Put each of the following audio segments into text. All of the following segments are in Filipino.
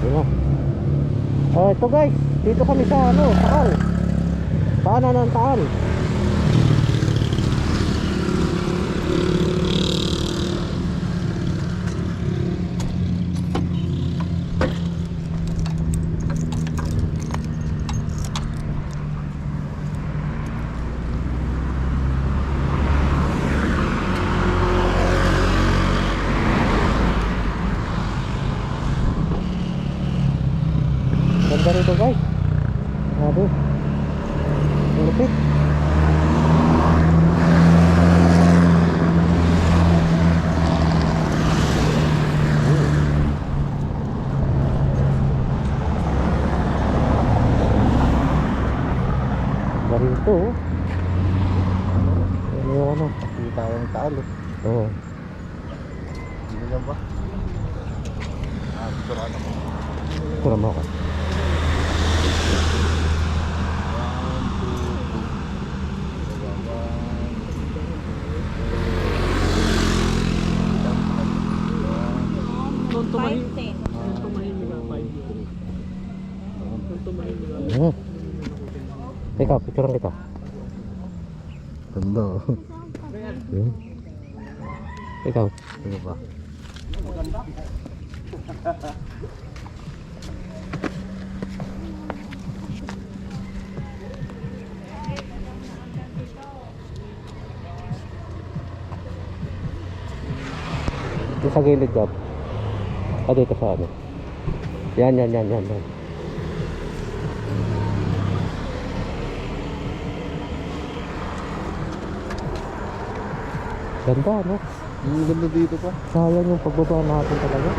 Diba? Oh, ito guys, dito kami sa ano, Taal. Paanan ng Taal. Ganda rito guys. Grabe. Lupit. Ganda rito oh. Ano yung ano? Kita yung Taal eh. Oo. Hindi lang ba? Kuraan ako. Kurang mo ako. Teka, picturean kita. Ganda oh. Yun. Ikaw. Ano ba? Ito sa gilid job. Dito sa ano. Yan. Ganda no? Yung ganda dito pa. Sayang yung pagbaba natin talaga.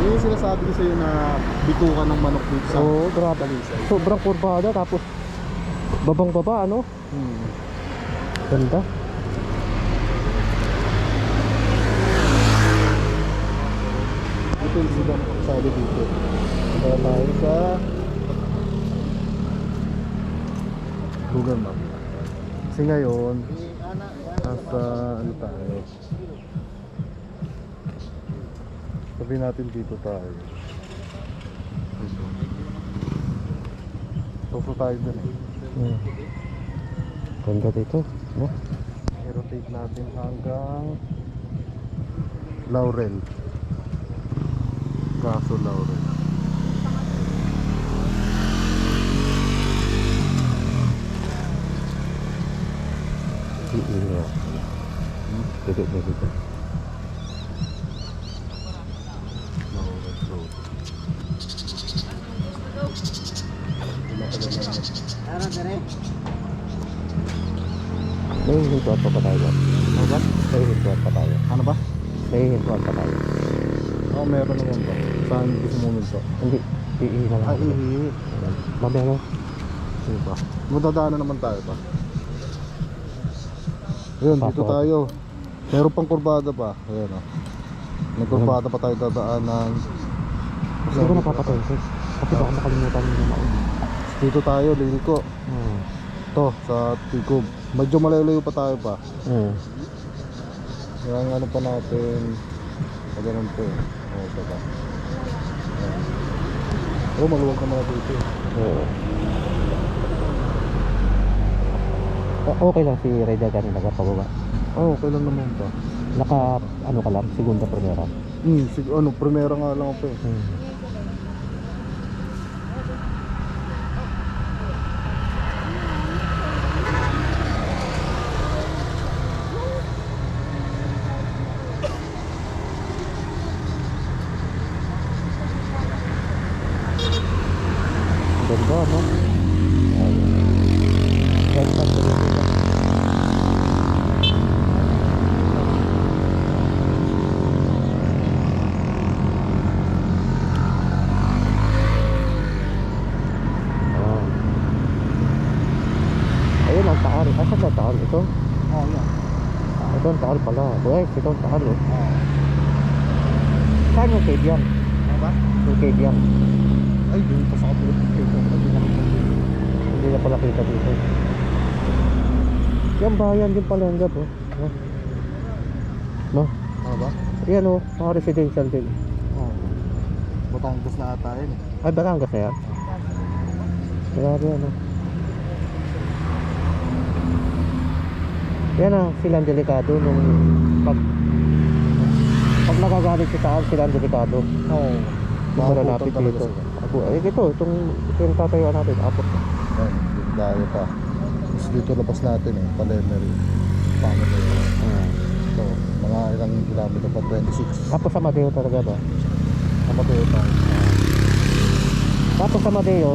Yung sinasabi ko sa'yo na bitukan ng manok dito sa Oo, grabe. Talisay. Sobrang kurbada tapos babang baba ano? Ganda. Ito yung sila sabi dito. Kaya tayo sa Google Map. Kasi ngayon nasa ano tayo, sabihin natin dito tayo. Dito. Toko tayo dun eh. Ganda dito no? I-rotate natin hanggang Laurel. Kaso Laurel. Iya. Duduk dito. Laurel Road. May hintuan pa tayo. Ano ba? May hintuan pa tayo. Ano ba? May hintuan pa tayo. Oo, meron naman ba? Saan gusto mo minto? Hindi. Ihi na lang. Ihi. Mamaya no? Sige pa. Madadaanan naman tayo pa. Ayun, dito Pasok. tayo. Meron pang kurbada pa. Ayan o. May kurbada pa tayo dadaanan. Kasi ko napapatay sis. Kasi baka nakalimutan mo na mauli. Dito tayo, liliko. Ito, sa Tigub. Medyo malayo pa tayo pa. Kaya ang ano pa natin, pagano'n po eh. Oo, ito pa. Oo, maluwag naman na dito eh. Oo. Okay lang si Reda ganun nagpababa. Oo, okay lang naman pa. Naka ano ka lang, segunda primera. Primera nga lang ako eh. Ganda no? Ganda dito. Ayun ang Taal. Asan ba Taal? Ito? Oo, yan. Ito ang Taal pala. Guys, ito ang Taal oh. Saan yung cave yan? Ano ba? Yung cave yan. Ay, doon pa sa kapulot ng cave. Hindi na pala kita dito. Yung bayan din pala yung gab oh. No? Ano ba? Yan oh, mga residential din. Oo. Batangas na ata yun. Ay, Batangas na yan. Grabe ano. Yan ang silang delikado nung pag nagagalit si Taal, silang delikado. Oo. Kung malapit dito. Ay, ito yung tatayuan natin. Apot na. Ayun, dahil pa. Tapos dito labas natin eh, Palemery. Pangit eh. So, mga ilang kilometer pa, 26. Tapos sa Mateo talaga ba? Kamatayo tayo. Tapos sa Mateo,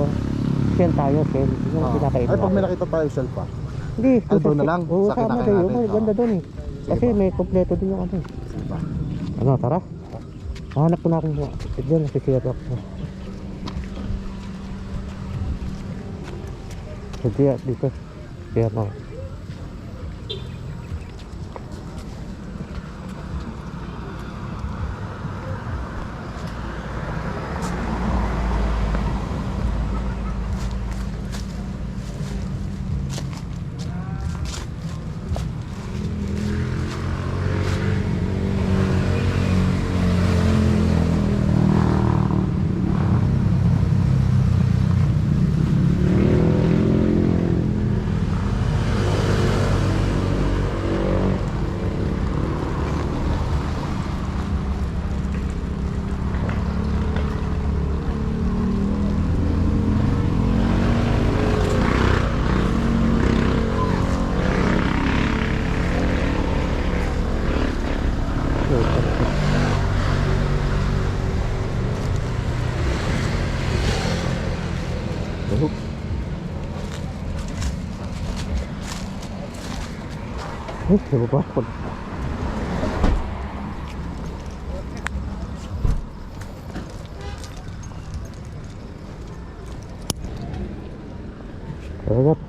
Shell tayo, Shell. Yung pinakaiba. Ay, pag may nakita tayo, Shell pa. Hindi. Ay, doon na lang. Oo, Sa sa kinakain Mateo. natin. Ganda doon eh. Kasi may kompleto din yung ano eh. Sige pa. Ano, tara. Hanap ko na akong dyan, nasisira ako. Sige, dito. Kaya mo. Coba pa ako. Agad.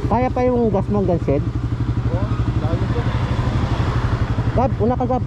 Kaya pa yung gas mo hanggang shed? Gab, una ka Gab.